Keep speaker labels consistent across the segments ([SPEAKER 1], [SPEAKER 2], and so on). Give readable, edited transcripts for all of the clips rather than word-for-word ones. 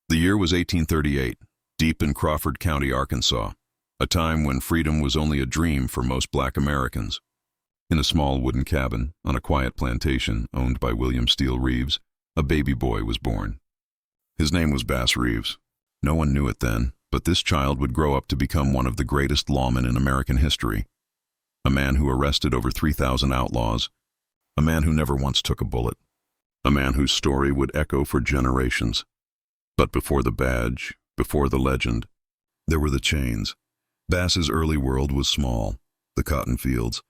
[SPEAKER 1] The year was 1838, deep in Crawford County, Arkansas, a time when freedom was only a dream for most black Americans. In a small wooden cabin on a quiet plantation owned by William Steele Reeves, a baby boy was born. His name was Bass Reeves. No one knew it then, but this child would grow up to become one of the greatest lawmen in American history. A man who arrested over 3,000 outlaws. A man who never once took a bullet. A man whose story would echo for generations. But before the badge, before the legend, there were the chains. Bass's early world was small. The cotton fields,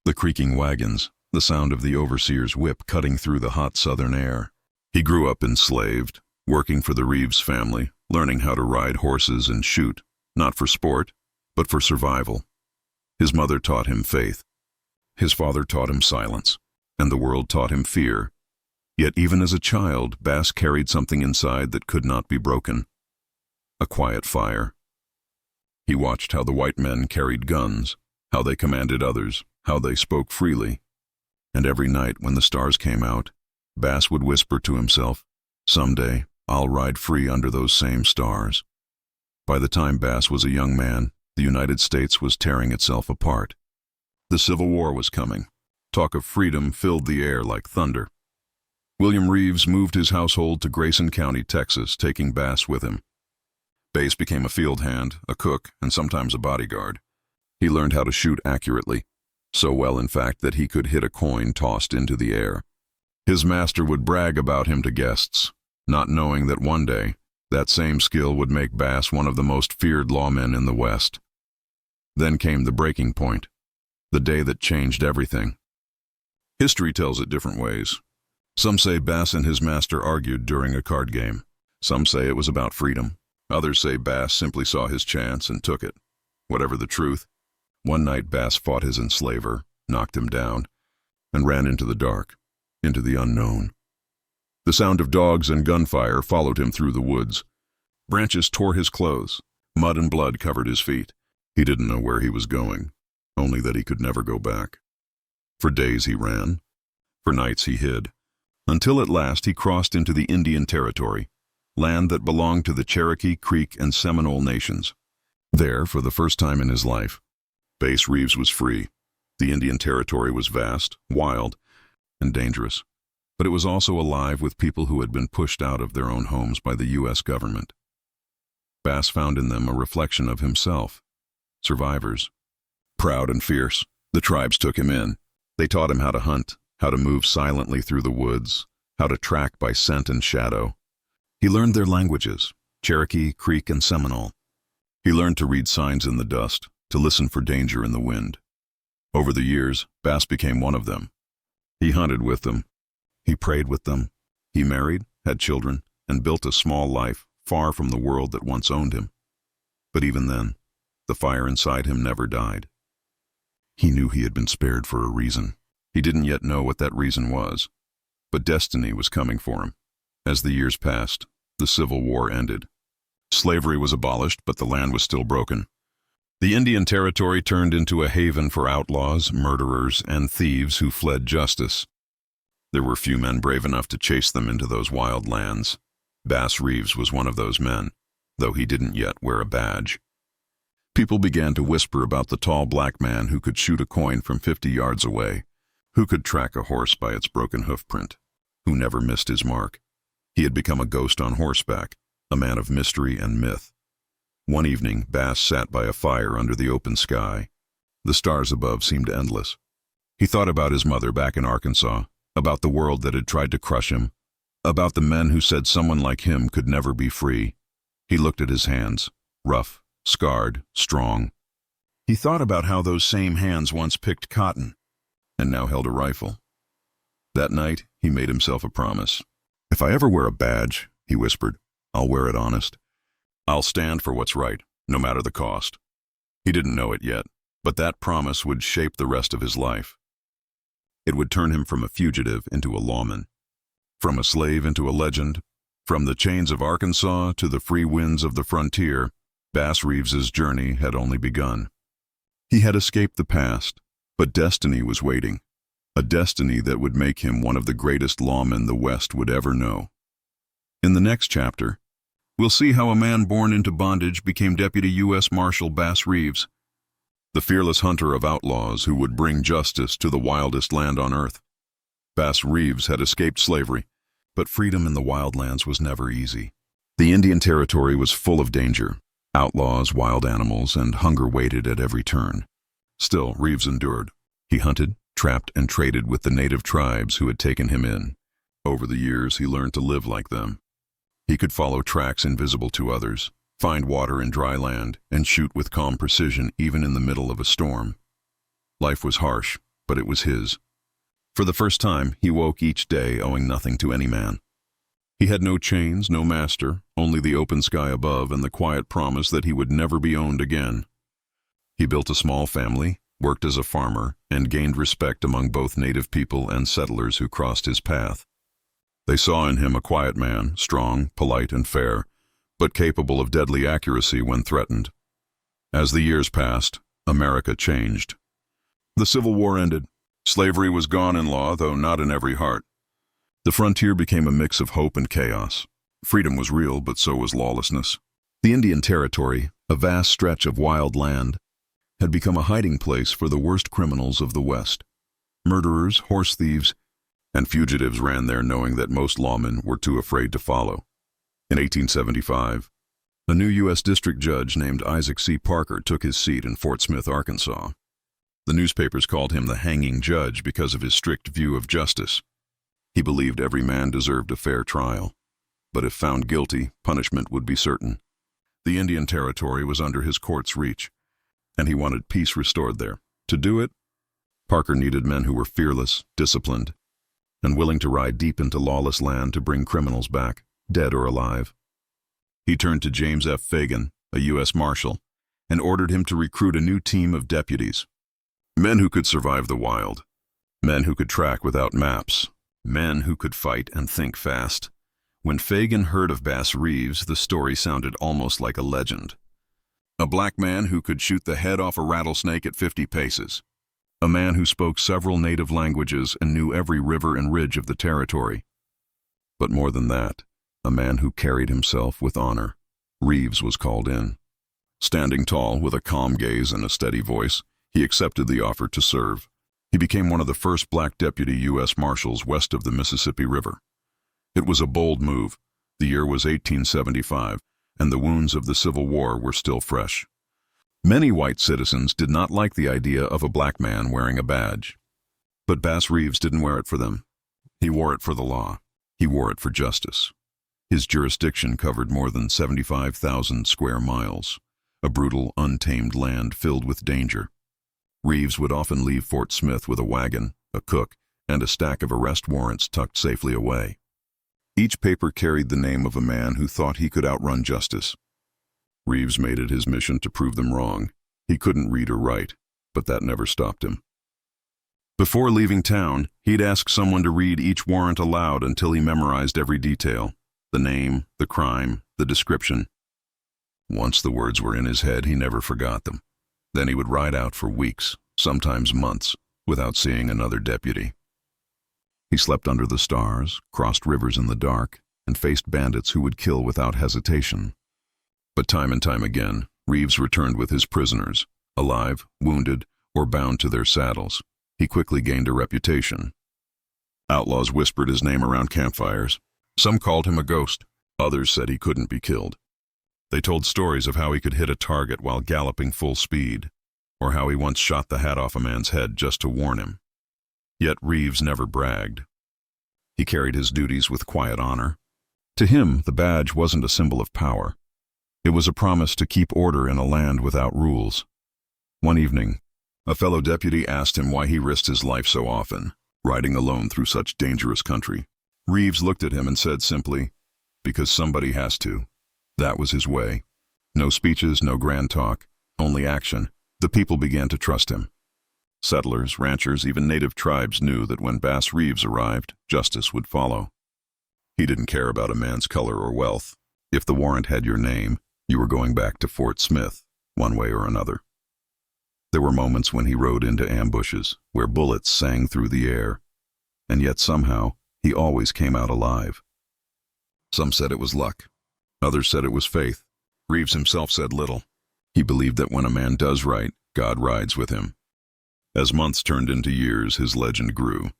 [SPEAKER 1] the creaking wagons, the sound of the overseer's whip cutting through the hot southern air. He grew up enslaved, working for the Reeves family, learning how to ride horses and shoot, not for sport, but for survival. His mother taught him faith. His father taught him silence, and the world taught him fear. Yet even as a child, Bass carried something inside that could not be broken. A quiet fire. He watched how the white men carried guns, how they commanded others, how they spoke freely. And every night when the stars came out, Bass would whisper to himself, "Someday, I'll ride free under those same stars." By the time Bass was a young man, the United States was tearing itself apart. The Civil War was coming. Talk of freedom filled the air like thunder. William Reeves moved his household to Grayson County, Texas, taking Bass with him. Bass became a field hand, a cook, and sometimes a bodyguard. He learned how to shoot accurately, so well in fact that he could hit a coin tossed into the air. His master would brag about him to guests, not knowing that one day, that same skill would make Bass one of the most feared lawmen in the West. Then came the breaking point, the day that changed everything. History tells it different ways. Some say Bass and his master argued during a card game. Some say it was about freedom. Others say Bass simply saw his chance and took it. Whatever the truth, one night Bass fought his enslaver, knocked him down, and ran into the dark, into the unknown. The sound of dogs and gunfire followed him through the woods. Branches tore his clothes. Mud and blood covered his feet. He didn't know where he was going, only that he could never go back. For days he ran. For nights he hid. Until at last he crossed into the Indian Territory, land that belonged to the Cherokee, Creek, and Seminole nations. There, for the first time in his life, Bass Reeves was free. The Indian Territory was vast, wild, and dangerous, but it was also alive with people who had been pushed out of their own homes by the U.S. government. Bass found in them a reflection of himself. Survivors. Proud and fierce, the tribes took him in. They taught him how to hunt, how to move silently through the woods, how to track by scent and shadow. He learned their languages, Cherokee, Creek, and Seminole. He learned to read signs in the dust, to listen for danger in the wind. Over the years, Bass became one of them. He hunted with them. He prayed with them. He married, had children, and built a small life far from the world that once owned him. But even then, the fire inside him never died. He knew he had been spared for a reason. He didn't yet know what that reason was, but destiny was coming for him. As the years passed, the Civil War ended. Slavery was abolished, but the land was still broken. The Indian Territory turned into a haven for outlaws, murderers, and thieves who fled justice. There were few men brave enough to chase them into those wild lands. Bass Reeves was one of those men, though he didn't yet wear a badge. People began to whisper about the tall black man who could shoot a coin from 50 yards away, who could track a horse by its broken hoofprint, who never missed his mark. He had become a ghost on horseback, a man of mystery and myth. One evening, Bass sat by a fire under the open sky. The stars above seemed endless. He thought about his mother back in Arkansas, about the world that had tried to crush him, about the men who said someone like him could never be free. He looked at his hands, rough, scarred, strong. He thought about how those same hands once picked cotton, and now held a rifle. That night, he made himself a promise. "If I ever wear a badge," he whispered, "I'll wear it honest. I'll stand for what's right, no matter the cost." He didn't know it yet, but that promise would shape the rest of his life. It would turn him from a fugitive into a lawman, from a slave into a legend, from the chains of Arkansas to the free winds of the frontier. Bass Reeves's journey had only begun. He had escaped the past, but destiny was waiting, a destiny that would make him one of the greatest lawmen the West would ever know. In the next chapter, we'll see how a man born into bondage became Deputy U.S. Marshal Bass Reeves, the fearless hunter of outlaws who would bring justice to the wildest land on earth. Bass Reeves had escaped slavery, but freedom in the wildlands was never easy. The Indian Territory was full of danger. Outlaws, wild animals, and hunger waited at every turn. Still, Reeves endured. He hunted, trapped, and traded with the native tribes who had taken him in. Over the years, he learned to live like them. He could follow tracks invisible to others, find water in dry land, and shoot with calm precision even in the middle of a storm. Life was harsh, but it was his. For the first time, he woke each day owing nothing to any man. He had no chains, no master, only the open sky above and the quiet promise that he would never be owned again. He built a small family, worked as a farmer, and gained respect among both native people and settlers who crossed his path. They saw in him a quiet man, strong, polite, and fair, but capable of deadly accuracy when threatened. As the years passed, America changed. The Civil War ended. Slavery was gone in law, though not in every heart. The frontier became a mix of hope and chaos. Freedom was real, but so was lawlessness. The Indian Territory, a vast stretch of wild land, had become a hiding place for the worst criminals of the West. Murderers, horse thieves, and fugitives ran there knowing that most lawmen were too afraid to follow. In 1875, a new U.S. district judge named Isaac C. Parker took his seat in Fort Smith, Arkansas. The newspapers called him the hanging judge because of his strict view of justice. He believed every man deserved a fair trial, but if found guilty, punishment would be certain. The Indian Territory was under his court's reach, and he wanted peace restored there. To do it, Parker needed men who were fearless, disciplined, and willing to ride deep into lawless land to bring criminals back, dead or alive. He turned to James F. Fagan, a U.S. Marshal, and ordered him to recruit a new team of deputies. Men who could survive the wild, men who could track without maps, men who could fight and think fast. When Fagan heard of Bass Reeves, the story sounded almost like a legend. A black man who could shoot the head off a rattlesnake at 50 paces. A man who spoke several native languages and knew every river and ridge of the territory. But more than that, a man who carried himself with honor. Reeves was called in. Standing tall, with a calm gaze and a steady voice, he accepted the offer to serve. He became one of the first black deputy U.S. Marshals west of the Mississippi River. It was a bold move. The year was 1875, and the wounds of the Civil War were still fresh. Many white citizens did not like the idea of a black man wearing a badge. But Bass Reeves didn't wear it for them. He wore it for the law. He wore it for justice. His jurisdiction covered more than 75,000 square miles, a brutal, untamed land filled with danger. Reeves would often leave Fort Smith with a wagon, a cook, and a stack of arrest warrants tucked safely away. Each paper carried the name of a man who thought he could outrun justice. Reeves made it his mission to prove them wrong. He couldn't read or write, but that never stopped him. Before leaving town, he'd ask someone to read each warrant aloud until he memorized every detail: the name, the crime, the description. Once the words were in his head, he never forgot them. Then he would ride out for weeks, sometimes months, without seeing another deputy. He slept under the stars, crossed rivers in the dark, and faced bandits who would kill without hesitation. But time and time again, Reeves returned with his prisoners, alive, wounded, or bound to their saddles. He quickly gained a reputation. Outlaws whispered his name around campfires. Some called him a ghost. Others said he couldn't be killed. They told stories of how he could hit a target while galloping full speed, or how he once shot the hat off a man's head just to warn him. Yet Reeves never bragged. He carried his duties with quiet honor. To him, the badge wasn't a symbol of power. It was a promise to keep order in a land without rules. One evening, a fellow deputy asked him why he risked his life so often, riding alone through such dangerous country. Reeves looked at him and said simply, "Because somebody has to." That was his way. No speeches, no grand talk, only action. The people began to trust him. Settlers, ranchers, even native tribes knew that when Bass Reeves arrived, justice would follow. He didn't care about a man's color or wealth. If the warrant had your name, you were going back to Fort Smith, one way or another. There were moments when he rode into ambushes, where bullets sang through the air, and yet somehow he always came out alive. Some said it was luck. Others said it was faith. Reeves himself said little. He believed that when a man does right, God rides with him. As months turned into years, his legend grew.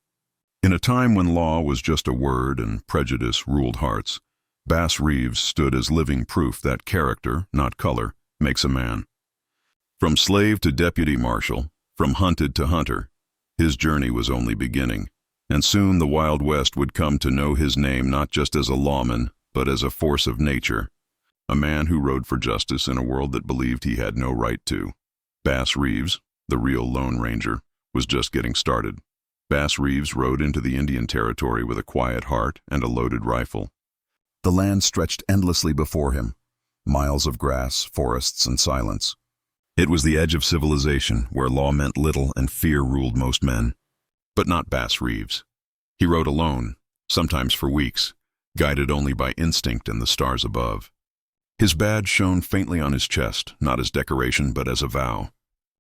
[SPEAKER 1] In a time when law was just a word and prejudice ruled hearts, Bass Reeves stood as living proof that character, not color, makes a man. From slave to deputy marshal, from hunted to hunter, his journey was only beginning, and soon the Wild West would come to know his name not just as a lawman, but as a force of nature, a man who rode for justice in a world that believed he had no right to. Bass Reeves, the real Lone Ranger, was just getting started. Bass Reeves rode into the Indian Territory with a quiet heart and a loaded rifle. The land stretched endlessly before him, miles of grass, forests, and silence. It was the edge of civilization, where law meant little and fear ruled most men. But not Bass Reeves. He rode alone, sometimes for weeks, guided only by instinct and the stars above. His badge shone faintly on his chest, not as decoration but as a vow.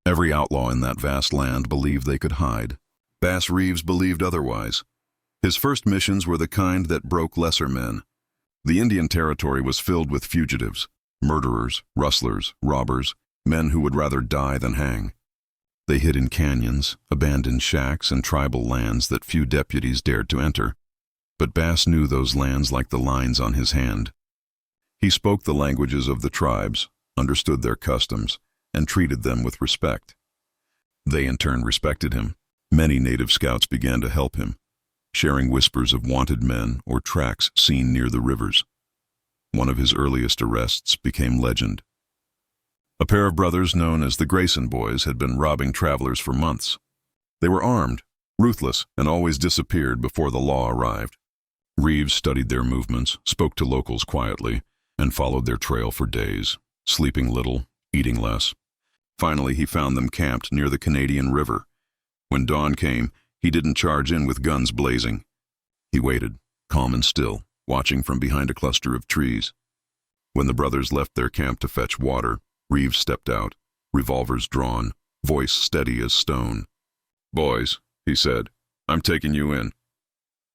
[SPEAKER 1] Every outlaw in that vast land believed they could hide. Bass Reeves believed otherwise. His first missions were the kind that broke lesser men. The Indian Territory was filled with fugitives, murderers, rustlers, robbers, men who would rather die than hang. They hid in canyons, abandoned shacks, and tribal lands that few deputies dared to enter. But Bass knew those lands like the lines on his hand. He spoke the languages of the tribes, understood their customs, and treated them with respect. They in turn respected him. Many native scouts began to help him, sharing whispers of wanted men or tracks seen near the rivers. One of his earliest arrests became legend. A pair of brothers known as the Grayson Boys had been robbing travelers for months. They were armed, ruthless, and always disappeared before the law arrived. Reeves studied their movements, spoke to locals quietly, and followed their trail for days, sleeping little, eating less. Finally, he found them camped near the Canadian River. When dawn came, he didn't charge in with guns blazing. He waited, calm and still, watching from behind a cluster of trees. When the brothers left their camp to fetch water, Reeves stepped out, revolvers drawn, voice steady as stone. "Boys," he said, "I'm taking you in."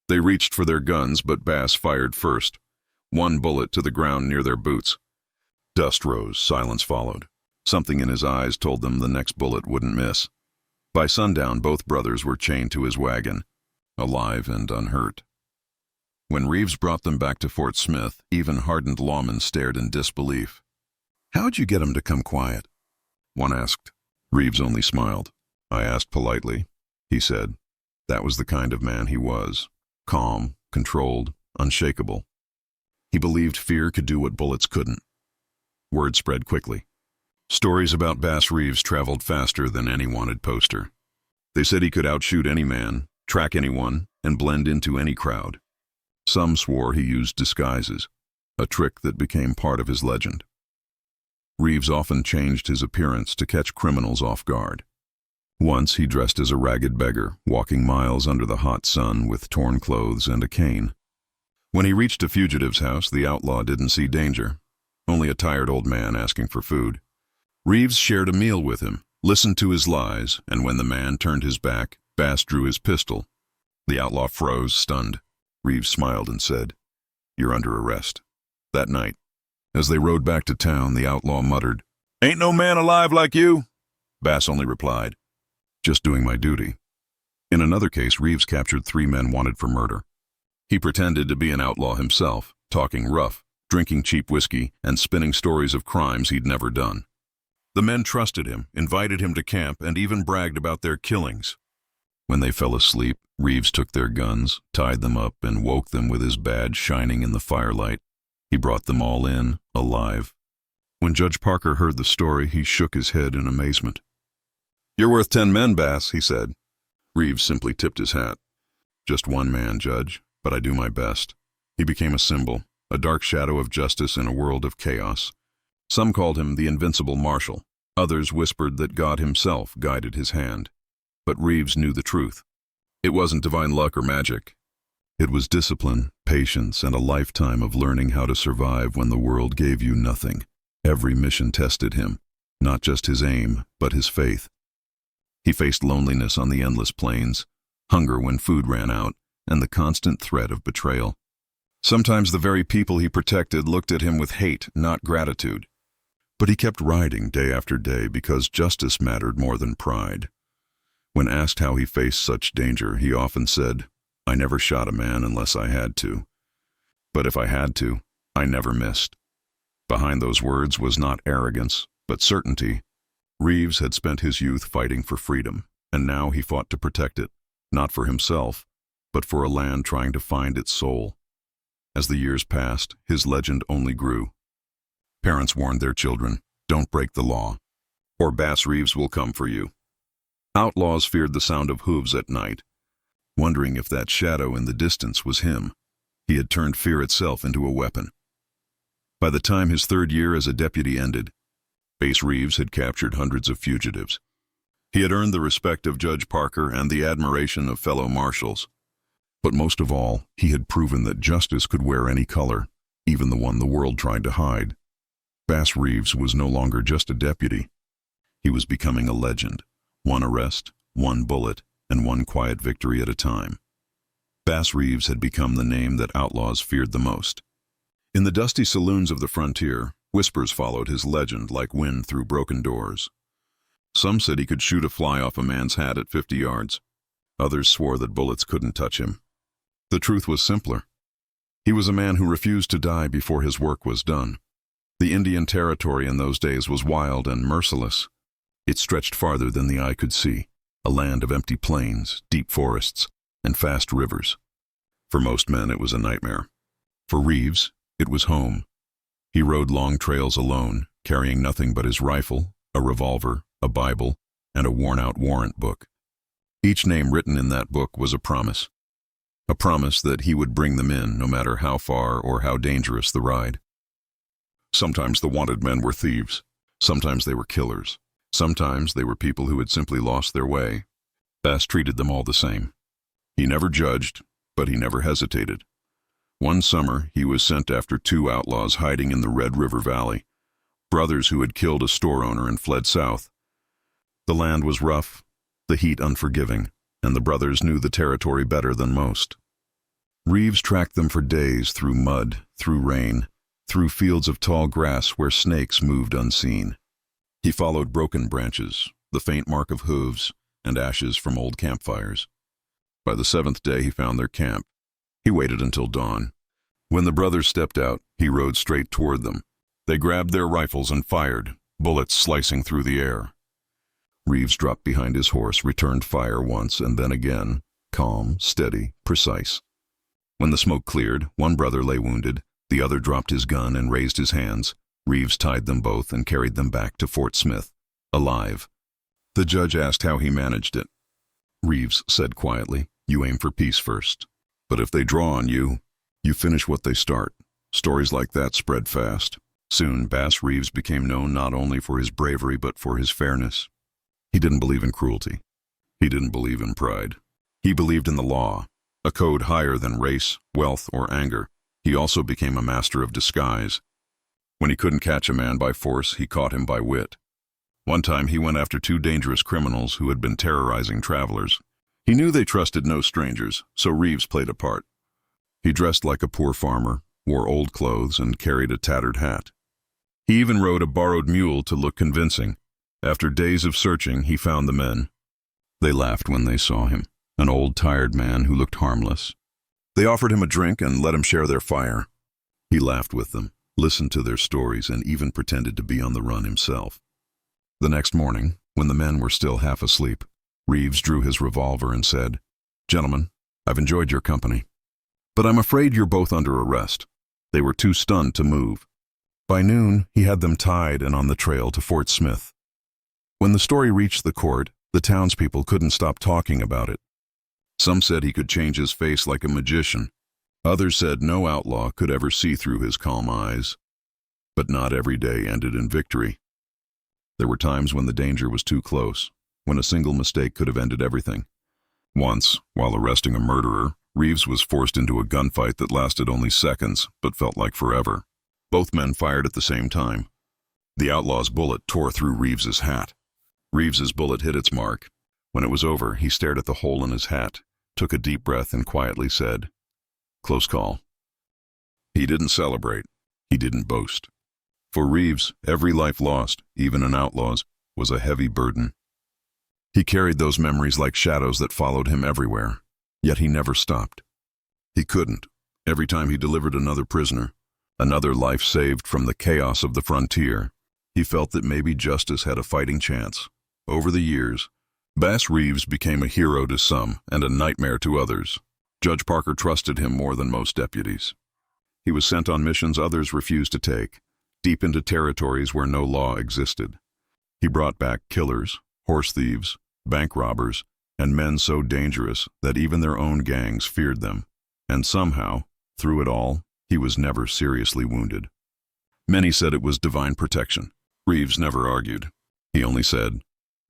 [SPEAKER 1] They reached for their guns, but Bass fired first. One bullet to the ground near their boots. Dust rose, silence followed. Something in his eyes told them the next bullet wouldn't miss. By sundown, both brothers were chained to his wagon, alive and unhurt. When Reeves brought them back to Fort Smith, even hardened lawmen stared in disbelief. "How'd you get him to come quiet?" one asked. Reeves only smiled. "I asked politely," he said. That was the kind of man he was. Calm, controlled, unshakable. He believed fear could do what bullets couldn't. Word spread quickly. Stories about Bass Reeves traveled faster than any wanted poster. They said he could outshoot any man, track anyone, and blend into any crowd. Some swore he used disguises, a trick that became part of his legend. Reeves often changed his appearance to catch criminals off guard. Once he dressed as a ragged beggar, walking miles under the hot sun with torn clothes and a cane. When he reached a fugitive's house, the outlaw didn't see danger, only a tired old man asking for food. Reeves shared a meal with him, listened to his lies, and when the man turned his back, Bass drew his pistol. The outlaw froze, stunned. Reeves smiled and said, "You're under arrest." That night, as they rode back to town, the outlaw muttered, "Ain't no man alive like you." Bass only replied, "Just doing my duty." In another case, Reeves captured 3 men wanted for murder. He pretended to be an outlaw himself, talking rough, drinking cheap whiskey, and spinning stories of crimes he'd never done. The men trusted him, invited him to camp, and even bragged about their killings. When they fell asleep, Reeves took their guns, tied them up, and woke them with his badge shining in the firelight. He brought them all in, alive. When Judge Parker heard the story, he shook his head in amazement. "You're worth 10 men, Bass," he said. Reeves simply tipped his hat. "Just one man, Judge, but I do my best." He became a symbol, a dark shadow of justice in a world of chaos. Some called him the invincible Marshal. Others whispered that God himself guided his hand. But Reeves knew the truth. It wasn't divine luck or magic. It was discipline, patience, and a lifetime of learning how to survive when the world gave you nothing. Every mission tested him, not just his aim, but his faith. He faced loneliness on the endless plains, hunger when food ran out, and the constant threat of betrayal. Sometimes the very people he protected looked at him with hate, not gratitude. But he kept riding day after day because justice mattered more than pride. When asked how he faced such danger, he often said, "I never shot a man unless I had to. But if I had to, I never missed." Behind those words was not arrogance, but certainty. Reeves had spent his youth fighting for freedom, and now he fought to protect it, not for himself, but for a land trying to find its soul. As the years passed, his legend only grew. Parents warned their children, "Don't break the law, or Bass Reeves will come for you." Outlaws feared the sound of hooves at night, wondering if that shadow in the distance was him. He had turned fear itself into a weapon. By the time his third year as a deputy ended, Bass Reeves had captured hundreds of fugitives. He had earned the respect of Judge Parker and the admiration of fellow marshals. But most of all, he had proven that justice could wear any color, even the one the world tried to hide. Bass Reeves was no longer just a deputy. He was becoming a legend, one arrest, one bullet, and one quiet victory at a time. Bass Reeves had become the name that outlaws feared the most. In the dusty saloons of the frontier, whispers followed his legend like wind through broken doors. Some said he could shoot a fly off a man's hat at 50 yards. Others swore that bullets couldn't touch him. The truth was simpler. He was a man who refused to die before his work was done. The Indian Territory in those days was wild and merciless. It stretched farther than the eye could see, a land of empty plains, deep forests, and fast rivers. For most men, it was a nightmare. For Reeves, it was home. He rode long trails alone, carrying nothing but his rifle, a revolver, a Bible, and a worn-out warrant book. Each name written in that book was a promise that he would bring them in no matter how far or how dangerous the ride. Sometimes the wanted men were thieves. Sometimes they were killers. Sometimes they were people who had simply lost their way. Bass treated them all the same. He never judged, but he never hesitated. One summer, he was sent after 2 outlaws hiding in the Red River Valley, brothers who had killed a store owner and fled south. The land was rough, the heat unforgiving, and the brothers knew the territory better than most. Reeves tracked them for days through mud, through rain, through fields of tall grass where snakes moved unseen. He followed broken branches, the faint mark of hooves, and ashes from old campfires. By the 7th day, he found their camp. He waited until dawn. When the brothers stepped out, he rode straight toward them. They grabbed their rifles and fired, bullets slicing through the air. Reeves dropped behind his horse, returned fire once and then again, calm, steady, precise. When the smoke cleared, one brother lay wounded, the other dropped his gun and raised his hands. Reeves tied them both and carried them back to Fort Smith, alive. The judge asked how he managed it. Reeves said quietly, "You aim for peace first. But if they draw on you, you finish what they start." Stories like that spread fast. Soon, Bass Reeves became known not only for his bravery but for his fairness. He didn't believe in cruelty. He didn't believe in pride. He believed in the law, a code higher than race, wealth, or anger. He also became a master of disguise. When he couldn't catch a man by force, he caught him by wit. One time, he went after 2 dangerous criminals who had been terrorizing travelers. He knew they trusted no strangers, so Reeves played a part. He dressed like a poor farmer, wore old clothes, and carried a tattered hat. He even rode a borrowed mule to look convincing. After days of searching, he found the men. They laughed when they saw him, an old, tired man who looked harmless. They offered him a drink and let him share their fire. He laughed with them, listened to their stories, and even pretended to be on the run himself. The next morning, when the men were still half asleep, Reeves drew his revolver and said, "Gentlemen, I've enjoyed your company, but I'm afraid you're both under arrest." They were too stunned to move. By noon, he had them tied and on the trail to Fort Smith. When the story reached the court, the townspeople couldn't stop talking about it. Some said he could change his face like a magician. Others said no outlaw could ever see through his calm eyes. But not every day ended in victory. There were times when the danger was too close, when a single mistake could have ended everything. Once, while arresting a murderer, Reeves was forced into a gunfight that lasted only seconds, but felt like forever. Both men fired at the same time. The outlaw's bullet tore through Reeves's hat. Reeves's bullet hit its mark. When it was over, he stared at the hole in his hat, took a deep breath, and quietly said, "Close call." He didn't celebrate. He didn't boast. For Reeves, every life lost, even an outlaw's, was a heavy burden. He carried those memories like shadows that followed him everywhere, yet he never stopped. He couldn't. Every time he delivered another prisoner, another life saved from the chaos of the frontier, he felt that maybe justice had a fighting chance. Over the years, Bass Reeves became a hero to some and a nightmare to others. Judge Parker trusted him more than most deputies. He was sent on missions others refused to take, deep into territories where no law existed. He brought back killers, horse thieves, bank robbers, and men so dangerous that even their own gangs feared them. And somehow, through it all, he was never seriously wounded. Many said it was divine protection. Reeves never argued. He only said,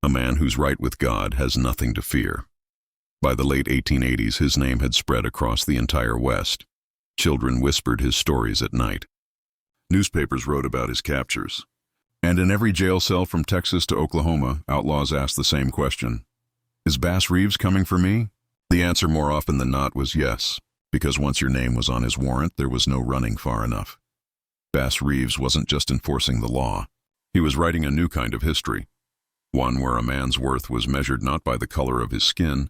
[SPEAKER 1] "A man who's right with God has nothing to fear." By the late 1880s, his name had spread across the entire West. Children whispered his stories at night. Newspapers wrote about his captures. And in every jail cell from Texas to Oklahoma, outlaws asked the same question. Is Bass Reeves coming for me? The answer more often than not was yes, because once your name was on his warrant, there was no running far enough. Bass Reeves wasn't just enforcing the law. He was writing a new kind of history, one where a man's worth was measured not by the color of his skin,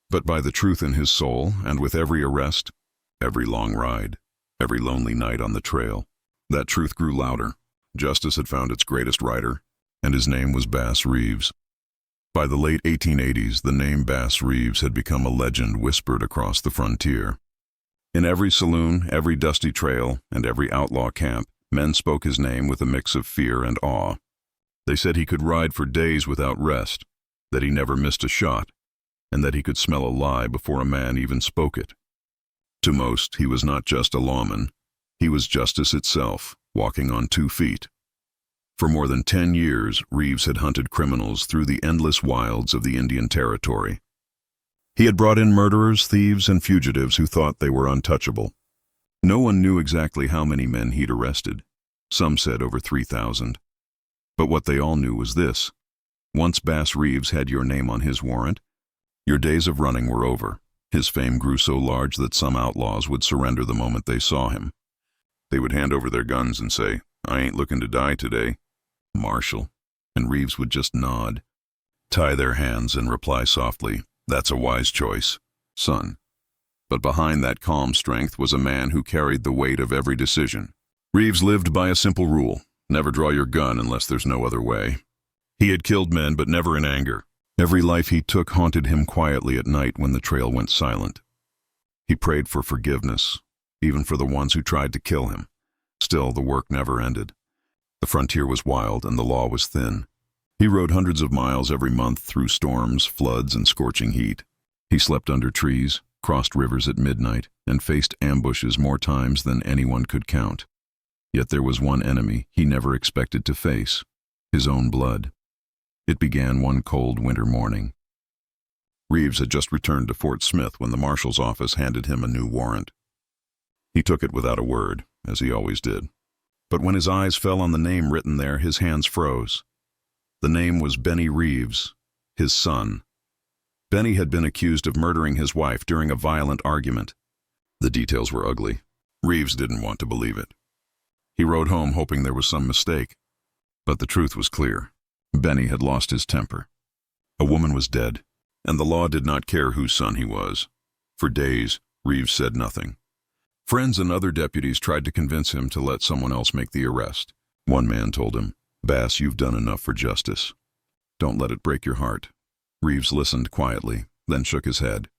[SPEAKER 1] but by the truth in his soul, and with every arrest, every long ride, every lonely night on the trail, that truth grew louder. Justice had found its greatest writer, and his name was Bass Reeves. By the late 1880s, the name Bass Reeves had become a legend whispered across the frontier. In every saloon, every dusty trail, and every outlaw camp, men spoke his name with a mix of fear and awe. They said he could ride for days without rest, that he never missed a shot, and that he could smell a lie before a man even spoke it. To most, he was not just a lawman. He was justice itself, walking on 2 feet. For more than 10 years, Reeves had hunted criminals through the endless wilds of the Indian Territory. He had brought in murderers, thieves, and fugitives who thought they were untouchable. No one knew exactly how many men he'd arrested. Some said over 3,000. But what they all knew was this. Once Bass Reeves had your name on his warrant, your days of running were over. His fame grew so large that some outlaws would surrender the moment they saw him. They would hand over their guns and say, "I ain't looking to die today, Marshal," and Reeves would just nod, tie their hands, and reply softly, "That's a wise choice, son." But behind that calm strength was a man who carried the weight of every decision. Reeves lived by a simple rule: never draw your gun unless there's no other way. He had killed men, but never in anger. Every life he took haunted him quietly at night when the trail went silent. He prayed for forgiveness, even for the ones who tried to kill him. Still, the work never ended. The frontier was wild and the law was thin. He rode hundreds of miles every month through storms, floods, and scorching heat. He slept under trees, crossed rivers at midnight, and faced ambushes more times than anyone could count. Yet there was one enemy he never expected to face: his own blood. It began one cold winter morning. Reeves had just returned to Fort Smith when the Marshal's office handed him a new warrant. He took it without a word, as he always did. But when his eyes fell on the name written there, his hands froze. The name was Benny Reeves, his son. Benny had been accused of murdering his wife during a violent argument. The details were ugly. Reeves didn't want to believe it. He rode home hoping there was some mistake. But the truth was clear. Benny had lost his temper. A woman was dead, and the law did not care whose son he was. For days, Reeves said nothing. Friends and other deputies tried to convince him to let someone else make the arrest. One man told him, "Bass, you've done enough for justice. Don't let it break your heart." Reeves listened quietly, then shook his head.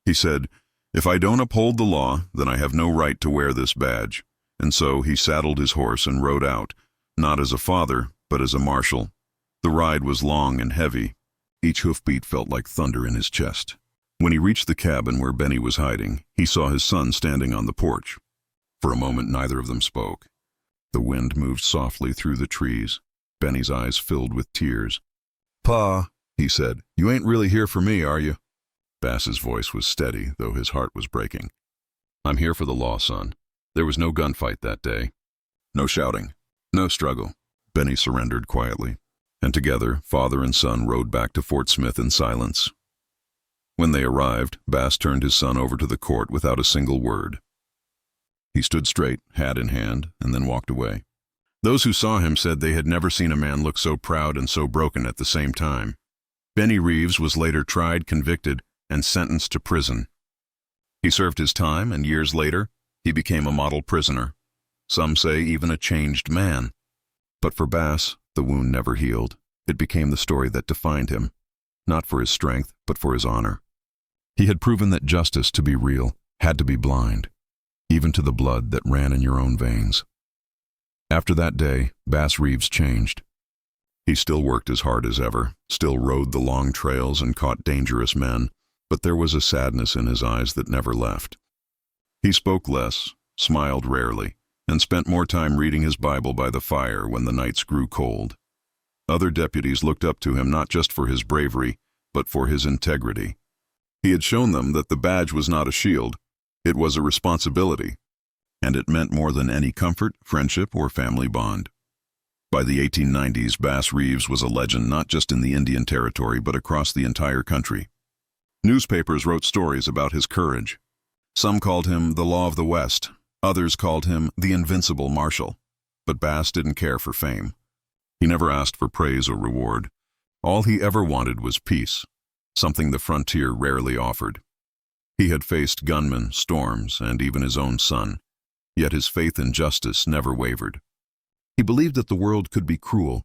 [SPEAKER 1] He said, "If I don't uphold the law, then I have no right to wear this badge." And so he saddled his horse and rode out, not as a father, but as a marshal. The ride was long and heavy. Each hoofbeat felt like thunder in his chest. When he reached the cabin where Benny was hiding, he saw his son standing on the porch. For a moment, neither of them spoke. The wind moved softly through the trees. Benny's eyes filled with tears. "Pa," he said, "you ain't really here for me, are you?" Bass's voice was steady, though his heart was breaking. "I'm here for the law, son. There was no gunfight that day. No shouting. No struggle." Benny surrendered quietly, and together, father and son rode back to Fort Smith in silence. When they arrived, Bass turned his son over to the court without a single word. He stood straight, hat in hand, and then walked away. Those who saw him said they had never seen a man look so proud and so broken at the same time. Benny Reeves was later tried, convicted, and sentenced to prison. He served his time, and years later, he became a model prisoner. Some say even a changed man. But for Bass, the wound never healed. It became the story that defined him, not for his strength, but for his honor. He had proven that justice, to be real, had to be blind, even to the blood that ran in your own veins. After that day, Bass Reeves changed. He still worked as hard as ever, still rode the long trails and caught dangerous men, but there was a sadness in his eyes that never left. He spoke less, smiled rarely, and spent more time reading his Bible by the fire when the nights grew cold. Other deputies looked up to him not just for his bravery, but for his integrity. He had shown them that the badge was not a shield, it was a responsibility, and it meant more than any comfort, friendship, or family bond. By the 1890s, Bass Reeves was a legend not just in the Indian Territory but across the entire country. Newspapers wrote stories about his courage. Some called him the Law of the West, others called him the Invincible Marshal. But Bass didn't care for fame. He never asked for praise or reward. All he ever wanted was peace, something the frontier rarely offered. He had faced gunmen, storms, and even his own son, yet his faith in justice never wavered. He believed that the world could be cruel,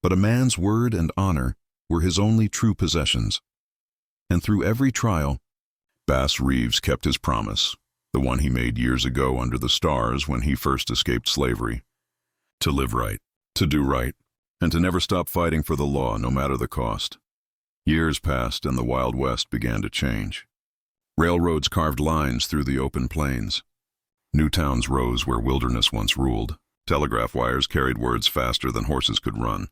[SPEAKER 1] but a man's word and honor were his only true possessions. And through every trial, Bass Reeves kept his promise, the one he made years ago under the stars when he first escaped slavery. To live right, to do right, and to never stop fighting for the law no matter the cost. Years passed and the Wild West began to change. Railroads carved lines through the open plains. New towns rose where wilderness once ruled. Telegraph wires carried words faster than horses could run.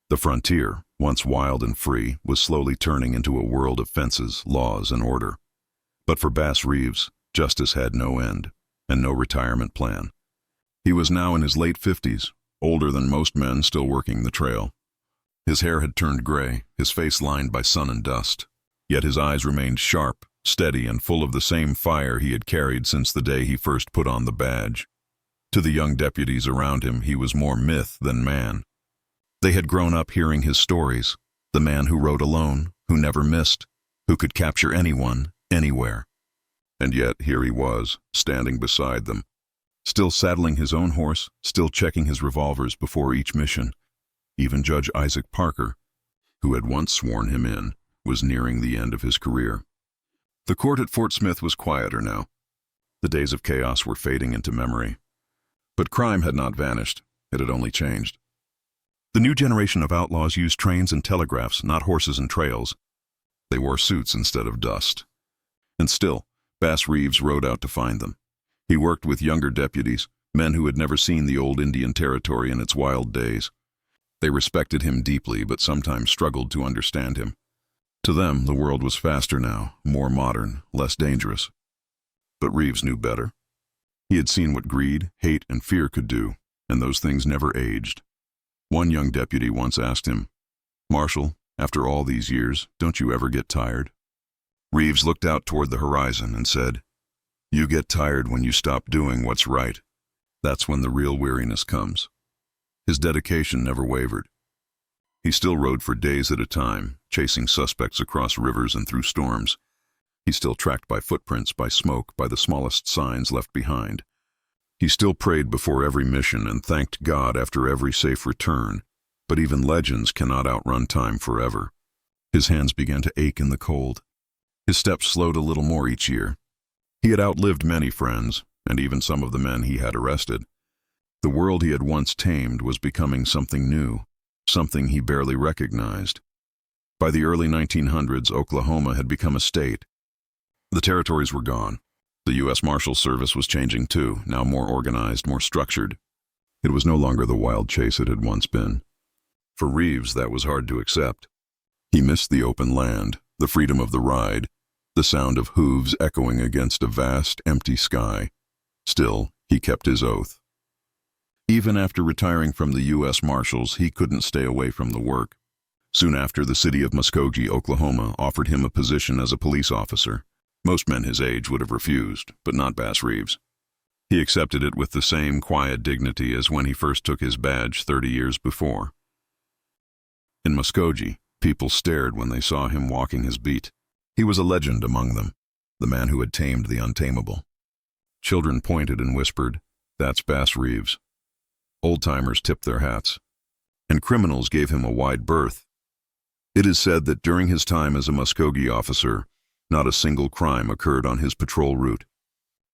[SPEAKER 1] The frontier, once wild and free, was slowly turning into a world of fences, laws, and order. But for Bass Reeves, justice had no end, and no retirement plan. He was now in his late 50s, older than most men still working the trail. His hair had turned gray, his face lined by sun and dust. Yet his eyes remained sharp, steady, and full of the same fire he had carried since the day he first put on the badge. To the young deputies around him, he was more myth than man. They had grown up hearing his stories, the man who rode alone, who never missed, who could capture anyone, anywhere. And yet here he was, standing beside them, still saddling his own horse, still checking his revolvers before each mission. Even Judge Isaac Parker, who had once sworn him in, was nearing the end of his career. The court at Fort Smith was quieter now. The days of chaos were fading into memory. But crime had not vanished, it had only changed. The new generation of outlaws used trains and telegraphs, not horses and trails. They wore suits instead of dust. And still, Bass Reeves rode out to find them. He worked with younger deputies, men who had never seen the old Indian Territory in its wild days. They respected him deeply, but sometimes struggled to understand him. To them, the world was faster now, more modern, less dangerous. But Reeves knew better. He had seen what greed, hate, and fear could do, and those things never aged. One young deputy once asked him, "Marshal, after all these years, don't you ever get tired?" Reeves looked out toward the horizon and said, "You get tired when you stop doing what's right. That's when the real weariness comes." His dedication never wavered. He still rode for days at a time, chasing suspects across rivers and through storms. He still tracked by footprints, by smoke, by the smallest signs left behind. He still prayed before every mission and thanked God after every safe return. But even legends cannot outrun time forever. His hands began to ache in the cold. His steps slowed a little more each year. He had outlived many friends, and even some of the men he had arrested. The world he had once tamed was becoming something new, something he barely recognized. By the early 1900s, Oklahoma had become a state. The territories were gone. The U.S. Marshal Service was changing too, now more organized, more structured. It was no longer the wild chase it had once been. For Reeves, that was hard to accept. He missed the open land, the freedom of the ride, the sound of hooves echoing against a vast, empty sky. Still, he kept his oath. Even after retiring from the U.S. Marshals, he couldn't stay away from the work. Soon after, the city of Muskogee, Oklahoma, offered him a position as a police officer. Most men his age would have refused, but not Bass Reeves. He accepted it with the same quiet dignity as when he first took his badge 30 years before. In Muskogee, people stared when they saw him walking his beat. He was a legend among them, the man who had tamed the untamable. Children pointed and whispered, "That's Bass Reeves." Old-timers tipped their hats, and criminals gave him a wide berth. It is said that during his time as a Muskogee officer, not a single crime occurred on his patrol route.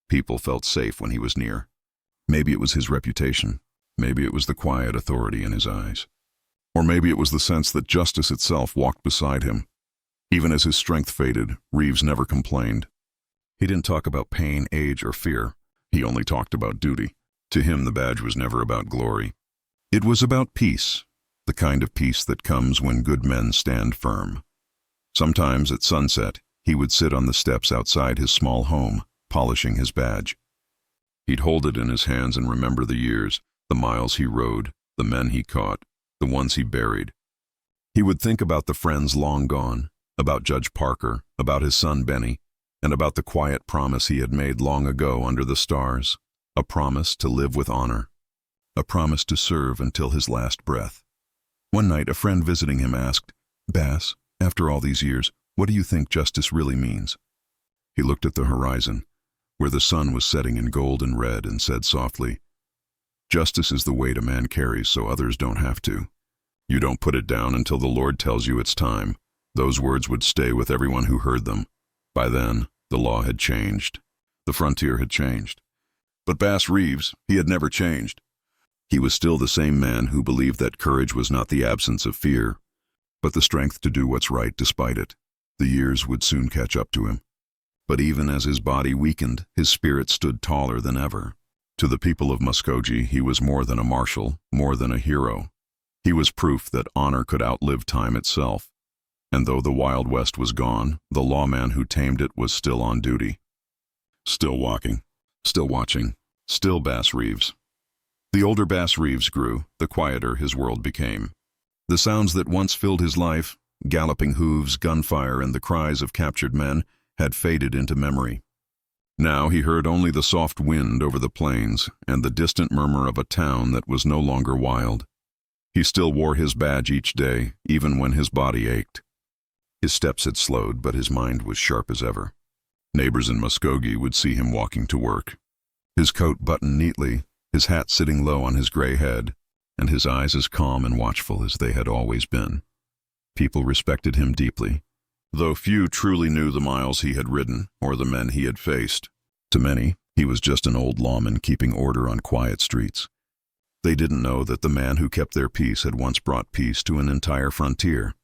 [SPEAKER 1] People felt safe when he was near. Maybe it was his reputation. Maybe it was the quiet authority in his eyes. Or maybe it was the sense that justice itself walked beside him. Even as his strength faded, Reeves never complained. He didn't talk about pain, age, or fear. He only talked about duty. To him, the badge was never about glory. It was about peace, the kind of peace that comes when good men stand firm. Sometimes at sunset, he would sit on the steps outside his small home, polishing his badge. He'd hold it in his hands and remember the years, the miles he rode, the men he caught, the ones he buried. He would think about the friends long gone, about Judge Parker, about his son Benny, and about the quiet promise he had made long ago under the stars, a promise to live with honor, a promise to serve until his last breath. One night, a friend visiting him asked, "Bass, after all these years, what do you think justice really means?" He looked at the horizon, where the sun was setting in gold and red, and said softly, "Justice is the weight a man carries so others don't have to. You don't put it down until the Lord tells you it's time." Those words would stay with everyone who heard them. By then, the law had changed. The frontier had changed. But Bass Reeves, he had never changed. He was still the same man who believed that courage was not the absence of fear, but the strength to do what's right despite it. The years would soon catch up to him. But even as his body weakened, his spirit stood taller than ever. To the people of Muskogee, he was more than a marshal, more than a hero. He was proof that honor could outlive time itself. And though the Wild West was gone, the lawman who tamed it was still on duty. Still walking, still watching, still Bass Reeves. The older Bass Reeves grew, the quieter his world became. The sounds that once filled his life, galloping hooves, gunfire, and the cries of captured men, had faded into memory. Now he heard only the soft wind over the plains and the distant murmur of a town that was no longer wild. He still wore his badge each day, even when his body ached. His steps had slowed, but his mind was sharp as ever. Neighbors in Muskogee would see him walking to work, his coat buttoned neatly, his hat sitting low on his gray head, and his eyes as calm and watchful as they had always been. People respected him deeply, though few truly knew the miles he had ridden or the men he had faced. To many, he was just an old lawman keeping order on quiet streets. They didn't know that the man who kept their peace had once brought peace to an entire frontier.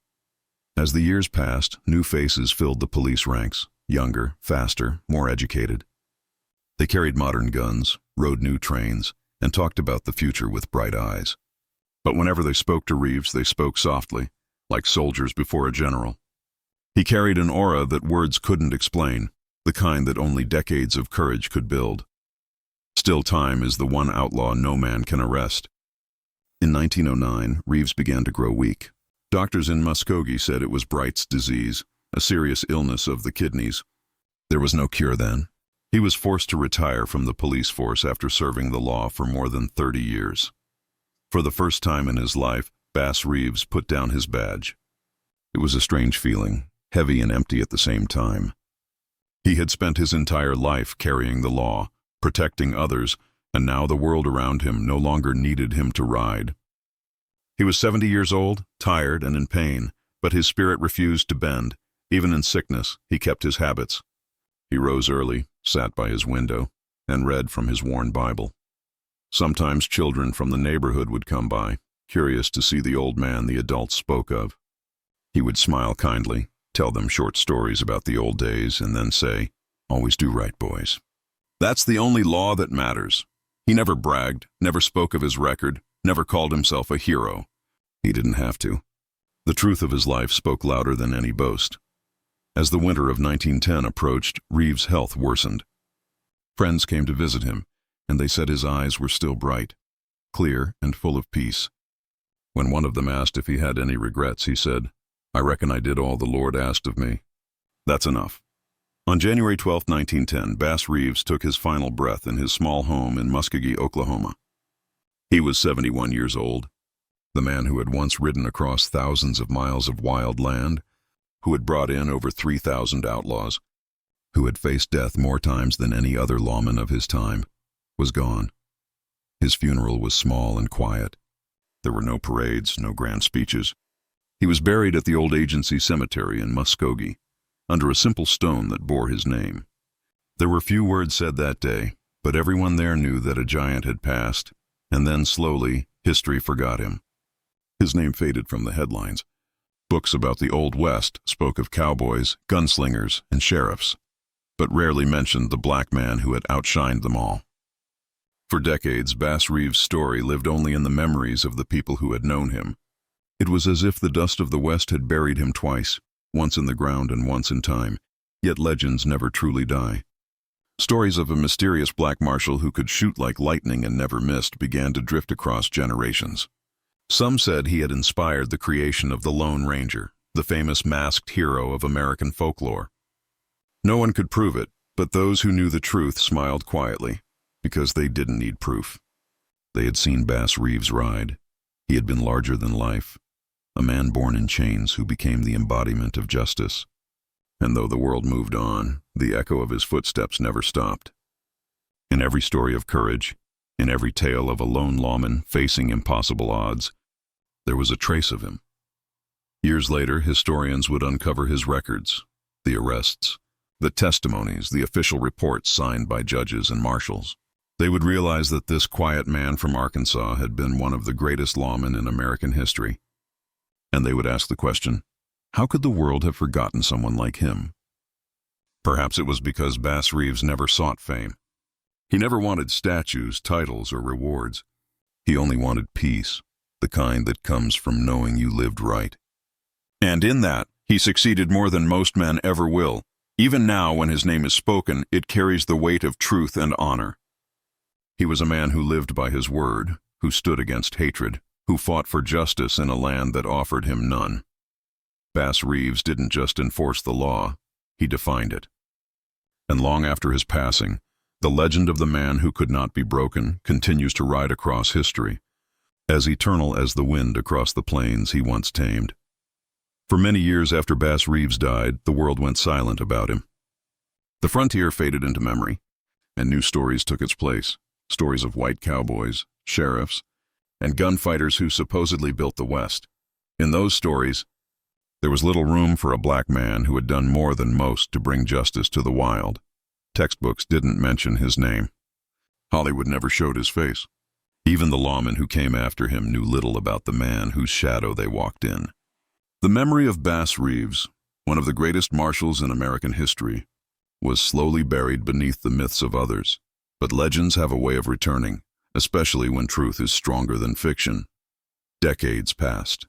[SPEAKER 1] As the years passed, new faces filled the police ranks, younger, faster, more educated. They carried modern guns, rode new trains, and talked about the future with bright eyes. But whenever they spoke to Reeves, they spoke softly, like soldiers before a general. He carried an aura that words couldn't explain, the kind that only decades of courage could build. Still, time is the one outlaw no man can arrest. In 1909, Reeves began to grow weak. Doctors in Muskogee said it was Bright's disease, a serious illness of the kidneys. There was no cure then. He was forced to retire from the police force after serving the law for more than 30 years. For the first time in his life, Bass Reeves put down his badge. It was a strange feeling, heavy and empty at the same time. He had spent his entire life carrying the law, protecting others, and now the world around him no longer needed him to ride. He was 70 years old, tired and in pain, but his spirit refused to bend. Even in sickness, he kept his habits. He rose early, sat by his window, and read from his worn Bible. Sometimes children from the neighborhood would come by, curious to see the old man the adults spoke of. He would smile kindly, tell them short stories about the old days, and then say, "Always do right, boys. That's the only law that matters." He never bragged, never spoke of his record, never called himself a hero. He didn't have to. The truth of his life spoke louder than any boast. As the winter of 1910 approached, Reeves' health worsened. Friends came to visit him, and they said his eyes were still bright, clear and full of peace. When one of them asked if he had any regrets, he said, "I reckon I did all the Lord asked of me. That's enough. On January 12, 1910, Bass Reeves took his final breath in his small home in Muskogee, Oklahoma. He was 71 years old, the man who had once ridden across thousands of miles of wild land, who had brought in over 3,000 outlaws, who had faced death more times than any other lawman of his time, was gone. His funeral was small and quiet. There were no parades, no grand speeches. He was buried at the old agency cemetery in Muskogee, under a simple stone that bore his name. There were few words said that day, but everyone there knew that a giant had passed, and then slowly, history forgot him. His name faded from the headlines. Books about the Old West spoke of cowboys, gunslingers, and sheriffs, but rarely mentioned the black man who had outshined them all. For decades, Bass Reeves' story lived only in the memories of the people who had known him. It was as if the dust of the West had buried him twice, once in the ground and once in time, yet legends never truly die. Stories of a mysterious black marshal who could shoot like lightning and never missed began to drift across generations. Some said he had inspired the creation of the Lone Ranger, the famous masked hero of American folklore. No one could prove it, but those who knew the truth smiled quietly, because they didn't need proof. They had seen Bass Reeves ride. He had been larger than life, a man born in chains who became the embodiment of justice. And though the world moved on, the echo of his footsteps never stopped. In every story of courage, in every tale of a lone lawman facing impossible odds, there was a trace of him. Years later, historians would uncover his records, the arrests, the testimonies, the official reports signed by judges and marshals. They would realize that this quiet man from Arkansas had been one of the greatest lawmen in American history. And they would ask the question, how could the world have forgotten someone like him? Perhaps it was because Bass Reeves never sought fame. He never wanted statues, titles, or rewards. He only wanted peace, the kind that comes from knowing you lived right. And in that, he succeeded more than most men ever will. Even now, when his name is spoken, it carries the weight of truth and honor. He was a man who lived by his word, who stood against hatred, who fought for justice in a land that offered him none. Bass Reeves didn't just enforce the law, he defined it. And long after his passing, the legend of the man who could not be broken continues to ride across history, as eternal as the wind across the plains he once tamed. For many years after Bass Reeves died, the world went silent about him. The frontier faded into memory, and new stories took its place, stories of white cowboys, sheriffs, and gunfighters who supposedly built the West. In those stories, there was little room for a black man who had done more than most to bring justice to the wild. Textbooks didn't mention his name. Hollywood never showed his face. Even the lawmen who came after him knew little about the man whose shadow they walked in. The memory of Bass Reeves, one of the greatest marshals in American history, was slowly buried beneath the myths of others. But legends have a way of returning, especially when truth is stronger than fiction. Decades passed.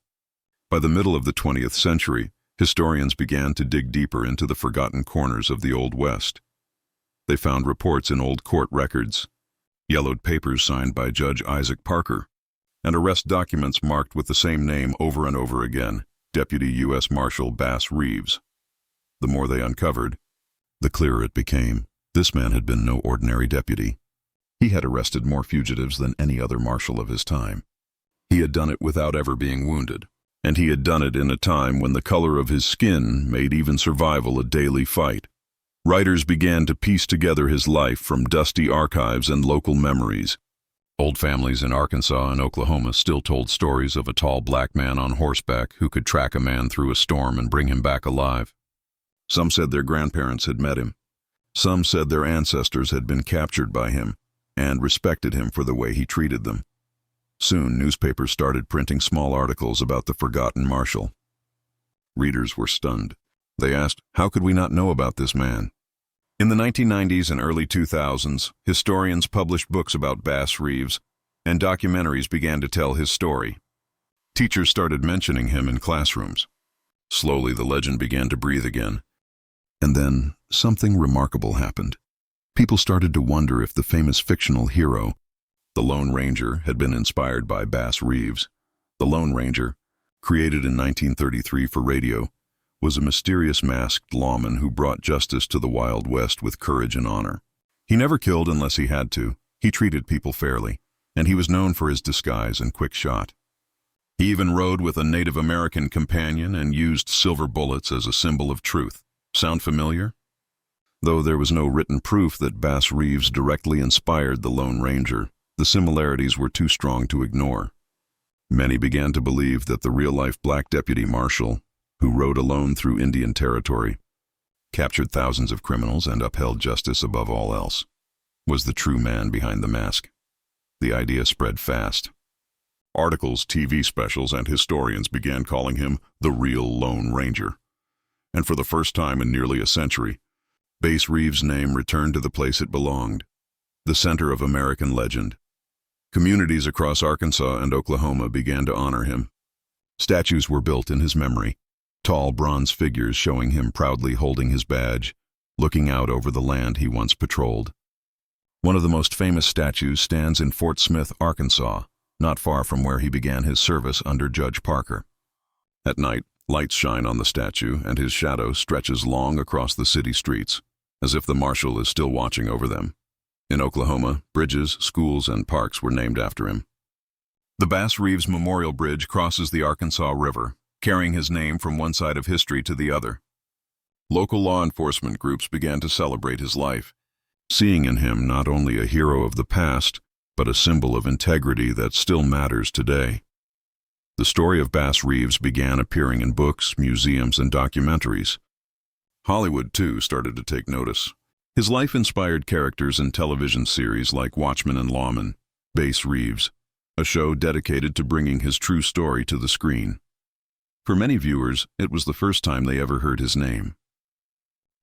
[SPEAKER 1] By the middle of the 20th century, historians began to dig deeper into the forgotten corners of the Old West. They found reports in old court records, yellowed papers signed by Judge Isaac Parker, and arrest documents marked with the same name over and over again, Deputy U.S. Marshal Bass Reeves. The more they uncovered, the clearer it became. This man had been no ordinary deputy. He had arrested more fugitives than any other marshal of his time. He had done it without ever being wounded, and he had done it in a time when the color of his skin made even survival a daily fight. Writers began to piece together his life from dusty archives and local memories. Old families in Arkansas and Oklahoma still told stories of a tall black man on horseback who could track a man through a storm and bring him back alive. Some said their grandparents had met him. Some said their ancestors had been captured by him and respected him for the way he treated them. Soon, newspapers started printing small articles about the forgotten marshal. Readers were stunned. They asked, how could we not know about this man? In the 1990s and early 2000s, historians published books about Bass Reeves, and documentaries began to tell his story. Teachers started mentioning him in classrooms. Slowly, the legend began to breathe again. And then, something remarkable happened. People started to wonder if the famous fictional hero, the Lone Ranger, had been inspired by Bass Reeves. The Lone Ranger, created in 1933 for radio, was a mysterious masked lawman who brought justice to the Wild West with courage and honor. He never killed unless he had to. He treated people fairly, and he was known for his disguise and quick shot. He even rode with a Native American companion and used silver bullets as a symbol of truth. Sound familiar? Though there was no written proof that Bass Reeves directly inspired the Lone Ranger, the similarities were too strong to ignore. Many began to believe that the real-life black deputy Marshal, who rode alone through Indian territory, captured thousands of criminals and upheld justice above all else, was the true man behind the mask. The idea spread fast. Articles, TV specials, and historians began calling him the real Lone Ranger. And for the first time in nearly a century, Bass Reeves' name returned to the place it belonged, the center of American legend. Communities across Arkansas and Oklahoma began to honor him. Statues were built in his memory, tall bronze figures showing him proudly holding his badge, looking out over the land he once patrolled. One of the most famous statues stands in Fort Smith, Arkansas, not far from where he began his service under Judge Parker. At night, lights shine on the statue, and his shadow stretches long across the city streets, as if the Marshal is still watching over them. In Oklahoma, bridges, schools, and parks were named after him. The Bass Reeves Memorial Bridge crosses the Arkansas River, carrying his name from one side of history to the other. Local law enforcement groups began to celebrate his life, seeing in him not only a hero of the past, but a symbol of integrity that still matters today. The story of Bass Reeves began appearing in books, museums, and documentaries. Hollywood, too, started to take notice. His life inspired characters in television series like Watchmen and Lawman. Bass Reeves, a show dedicated to bringing his true story to the screen. For many viewers, it was the first time they ever heard his name.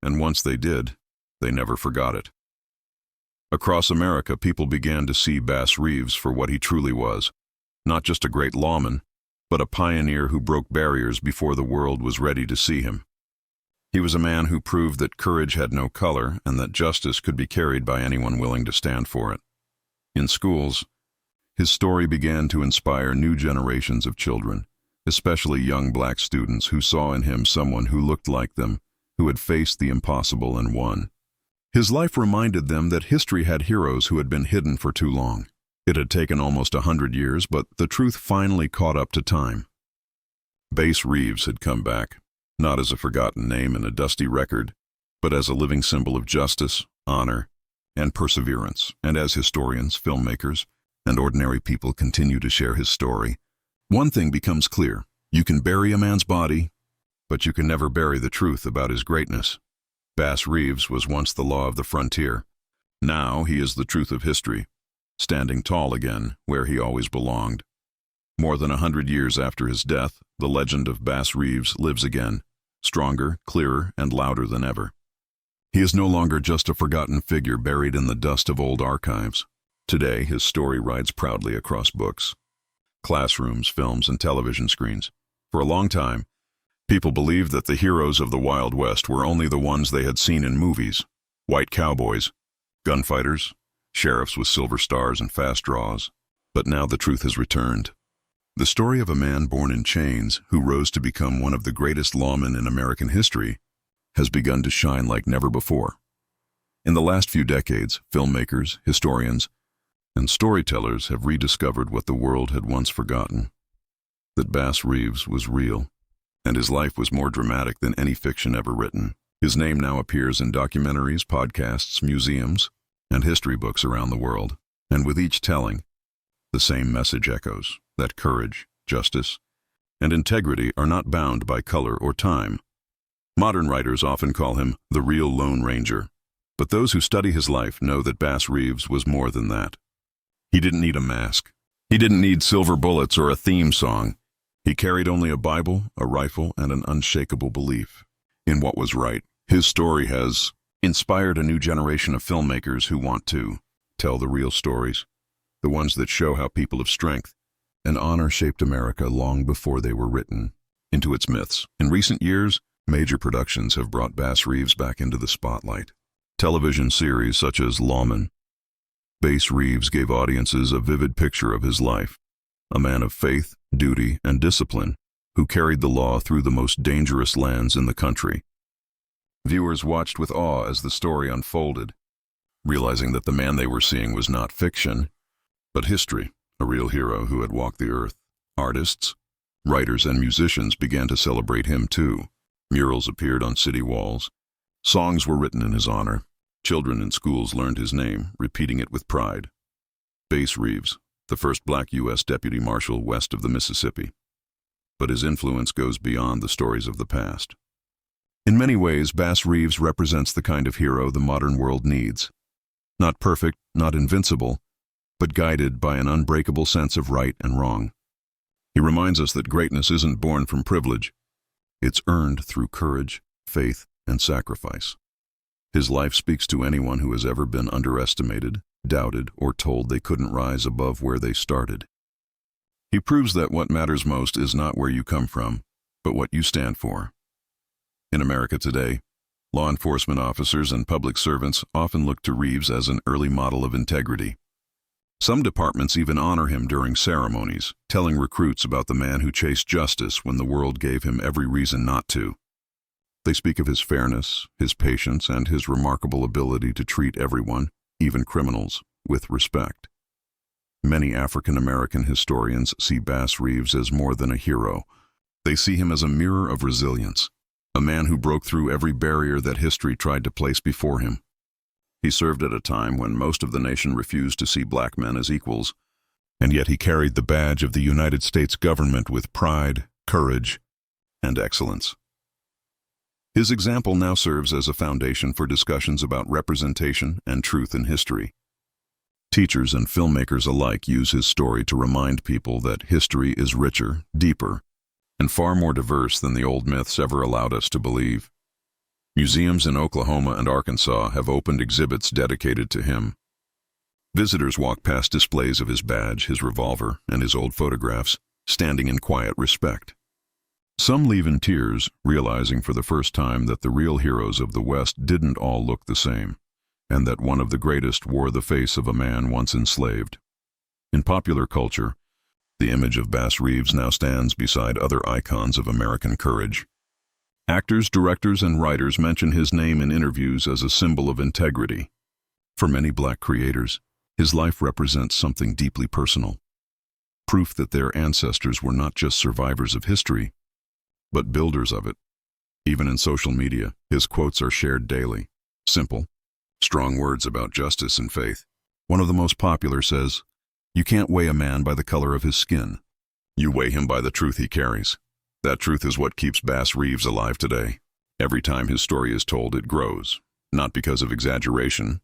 [SPEAKER 1] And once they did, they never forgot it. Across America, people began to see Bass Reeves for what he truly was, not just a great lawman, but a pioneer who broke barriers before the world was ready to see him. He was a man who proved that courage had no color and that justice could be carried by anyone willing to stand for it. In schools, his story began to inspire new generations of children, especially young black students who saw in him someone who looked like them, who had faced the impossible and won. His life reminded them that history had heroes who had been hidden for too long. It had taken almost 100 years, but the truth finally caught up to time. Bass Reeves had come back, not as a forgotten name in a dusty record, but as a living symbol of justice, honor, and perseverance. And as historians, filmmakers, and ordinary people continue to share his story, one thing becomes clear: you can bury a man's body, but you can never bury the truth about his greatness. Bass Reeves was once the law of the frontier. Now he is the truth of history, standing tall again where he always belonged. More than 100 years after his death, the legend of Bass Reeves lives again, stronger, clearer, and louder than ever. He is no longer just a forgotten figure buried in the dust of old archives. Today, his story rides proudly across books, classrooms, films, and television screens. For a long time, people believed that the heroes of the Wild West were only the ones they had seen in movies: white cowboys, gunfighters, sheriffs with silver stars and fast draws. But now the truth has returned. The story of a man born in chains who rose to become one of the greatest lawmen in American history has begun to shine like never before. In the last few decades, filmmakers, historians, and storytellers have rediscovered what the world had once forgotten: that Bass Reeves was real, and his life was more dramatic than any fiction ever written. His name now appears in documentaries, podcasts, museums, and history books around the world. And with each telling, the same message echoes: that courage, justice, and integrity are not bound by color or time. Modern writers often call him the real Lone Ranger, but those who study his life know that Bass Reeves was more than that. He didn't need a mask. He didn't need silver bullets or a theme song. He carried only a Bible, a rifle, and an unshakable belief in what was right. His story has inspired a new generation of filmmakers who want to tell the real stories, the ones that show how people of strength and honor shaped America long before they were written into its myths. In recent years, major productions have brought Bass Reeves back into the spotlight. Television series such as Lawman. Bass Reeves gave audiences a vivid picture of his life, a man of faith, duty, and discipline who carried the law through the most dangerous lands in the country. Viewers watched with awe as the story unfolded, realizing that the man they were seeing was not fiction, but history, a real hero who had walked the earth. Artists, writers, and musicians began to celebrate him too. Murals appeared on city walls. Songs were written in his honor. Children in schools learned his name, repeating it with pride. Bass Reeves, the first black U.S. deputy marshal west of the Mississippi. But his influence goes beyond the stories of the past. In many ways, Bass Reeves represents the kind of hero the modern world needs. Not perfect, not invincible, but guided by an unbreakable sense of right and wrong. He reminds us that greatness isn't born from privilege. It's earned through courage, faith, and sacrifice. His life speaks to anyone who has ever been underestimated, doubted, or told they couldn't rise above where they started. He proves that what matters most is not where you come from, but what you stand for. In America today, law enforcement officers and public servants often look to Reeves as an early model of integrity. Some departments even honor him during ceremonies, telling recruits about the man who chased justice when the world gave him every reason not to. They speak of his fairness, his patience, and his remarkable ability to treat everyone, even criminals, with respect. Many African American historians see Bass Reeves as more than a hero. They see him as a mirror of resilience, a man who broke through every barrier that history tried to place before him. He served at a time when most of the nation refused to see black men as equals, and yet he carried the badge of the United States government with pride, courage, and excellence. His example now serves as a foundation for discussions about representation and truth in history. Teachers and filmmakers alike use his story to remind people that history is richer, deeper, and far more diverse than the old myths ever allowed us to believe. Museums in Oklahoma and Arkansas have opened exhibits dedicated to him. Visitors walk past displays of his badge, his revolver, and his old photographs, standing in quiet respect. Some leave in tears, realizing for the first time that the real heroes of the West didn't all look the same, and that one of the greatest wore the face of a man once enslaved. In popular culture, the image of Bass Reeves now stands beside other icons of American courage. Actors, directors, and writers mention his name in interviews as a symbol of integrity. For many black creators, his life represents something deeply personal, proof that their ancestors were not just survivors of history, but builders of it. Even in social media, his quotes are shared daily. Simple, strong words about justice and faith. One of the most popular says, "You can't weigh a man by the color of his skin. You weigh him by the truth he carries." That truth is what keeps Bass Reeves alive today. Every time his story is told, it grows, not because of exaggeration,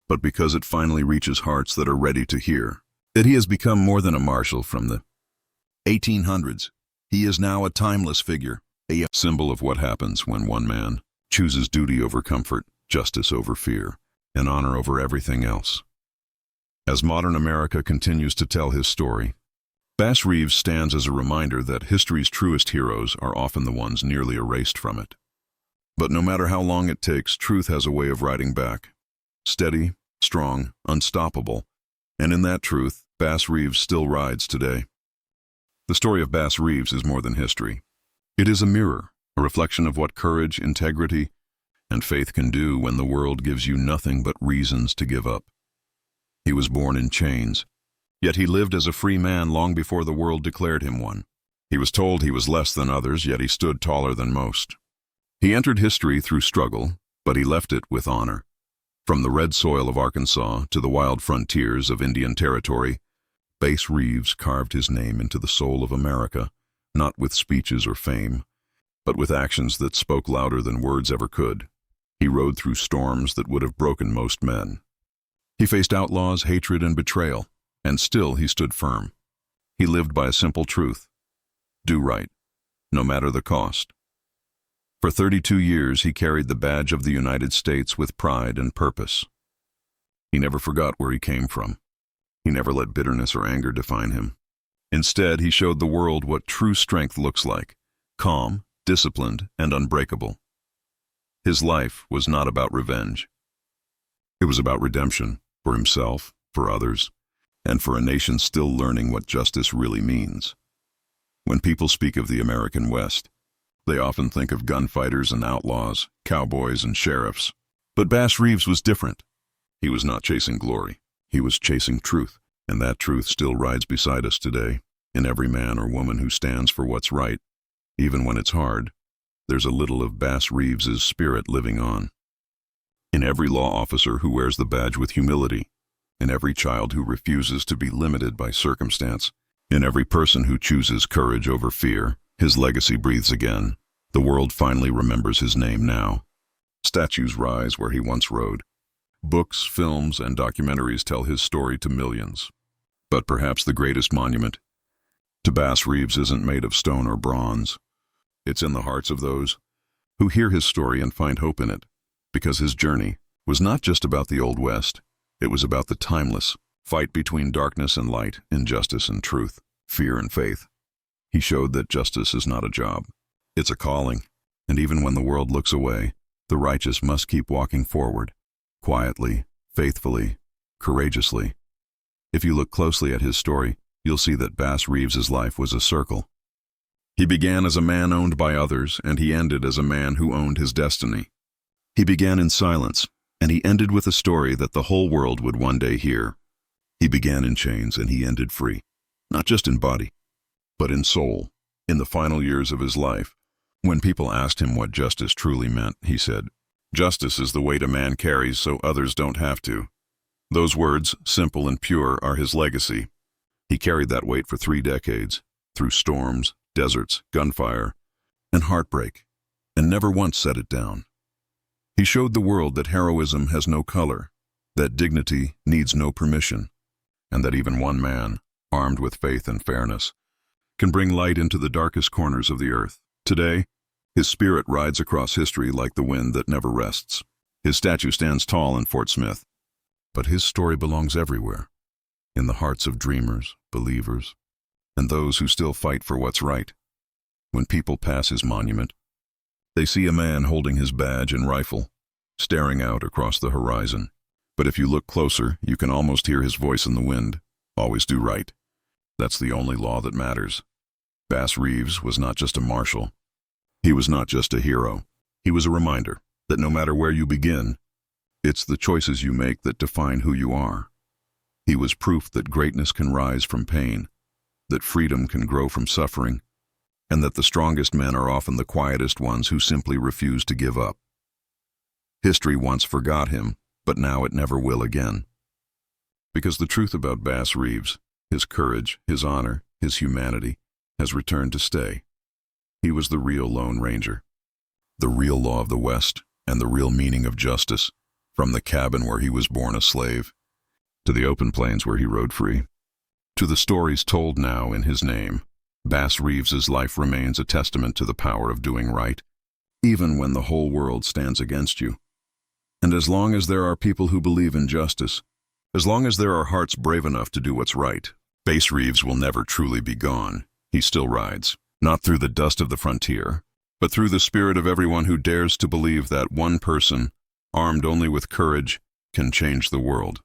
[SPEAKER 1] but because it finally reaches hearts that are ready to hear. That he has become more than a marshal from the 1800s. He is now a timeless figure, a symbol of what happens when one man chooses duty over comfort, justice over fear, and honor over everything else. As modern America continues to tell his story, Bass Reeves stands as a reminder that history's truest heroes are often the ones nearly erased from it. But no matter how long it takes, truth has a way of riding back. Steady, strong, unstoppable, and in that truth, Bass Reeves still rides today. The story of Bass Reeves is more than history. It is a mirror, a reflection of what courage, integrity, and faith can do when the world gives you nothing but reasons to give up. He was born in chains, yet he lived as a free man long before the world declared him one. He was told he was less than others, yet he stood taller than most. He entered history through struggle, but he left it with honor. From the red soil of Arkansas to the wild frontiers of Indian Territory, Bass Reeves carved his name into the soul of America, not with speeches or fame, but with actions that spoke louder than words ever could. He rode through storms that would have broken most men. He faced outlaws, hatred, and betrayal, and still he stood firm. He lived by a simple truth: do right, no matter the cost. For 32 years, he carried the badge of the United States with pride and purpose. He never forgot where he came from. He never let bitterness or anger define him. Instead, he showed the world what true strength looks like: calm, disciplined, and unbreakable. His life was not about revenge. It was about redemption, for himself, for others, and for a nation still learning what justice really means. When people speak of the American West, they often think of gunfighters and outlaws, cowboys and sheriffs. But Bass Reeves was different. He was not chasing glory. He was chasing truth, and that truth still rides beside us today. In every man or woman who stands for what's right, even when it's hard, there's a little of Bass Reeves's spirit living on. In every law officer who wears the badge with humility, in every child who refuses to be limited by circumstance, in every person who chooses courage over fear, his legacy breathes again. The world finally remembers his name now. Statues rise where he once rode. Books, films, and documentaries tell his story to millions. But perhaps the greatest monument to Bass Reeves isn't made of stone or bronze. It's in the hearts of those who hear his story and find hope in it, because his journey was not just about the Old West. It was about the timeless fight between darkness and light, injustice and truth, fear and faith. He showed that justice is not a job. It's a calling, and even when the world looks away, the righteous must keep walking forward, quietly, faithfully, courageously. If you look closely at his story, you'll see that Bass Reeves's life was a circle. He began as a man owned by others, and he ended as a man who owned his destiny. He began in silence, and he ended with a story that the whole world would one day hear. He began in chains, and he ended free, not just in body, but in soul. In the final years of his life, when people asked him what justice truly meant, he said, "Justice is the weight a man carries so others don't have to." Those words, simple and pure, are his legacy. He carried that weight for 3 decades, through storms, deserts, gunfire, and heartbreak, and never once set it down. He showed the world that heroism has no color, that dignity needs no permission, and that even one man, armed with faith and fairness, can bring light into the darkest corners of the earth. Today, his spirit rides across history like the wind that never rests. His statue stands tall in Fort Smith, but his story belongs everywhere, in the hearts of dreamers, believers, and those who still fight for what's right. When people pass his monument, they see a man holding his badge and rifle, staring out across the horizon. But if you look closer, you can almost hear his voice in the wind. Always do right. That's the only law that matters. Bass Reeves was not just a marshal. He was not just a hero. He was a reminder that no matter where you begin, it's the choices you make that define who you are. He was proof that greatness can rise from pain, that freedom can grow from suffering, and that the strongest men are often the quietest ones who simply refuse to give up. History once forgot him, but now it never will again. Because the truth about Bass Reeves, his courage, his honor, his humanity, has returned to stay. He was the real Lone Ranger, the real law of the West, and the real meaning of justice, from the cabin where he was born a slave, to the open plains where he rode free, to the stories told now in his name. Bass Reeves's life remains a testament to the power of doing right, even when the whole world stands against you. And as long as there are people who believe in justice, as long as there are hearts brave enough to do what's right, Bass Reeves will never truly be gone. He still rides, not through the dust of the frontier, but through the spirit of everyone who dares to believe that one person, armed only with courage, can change the world.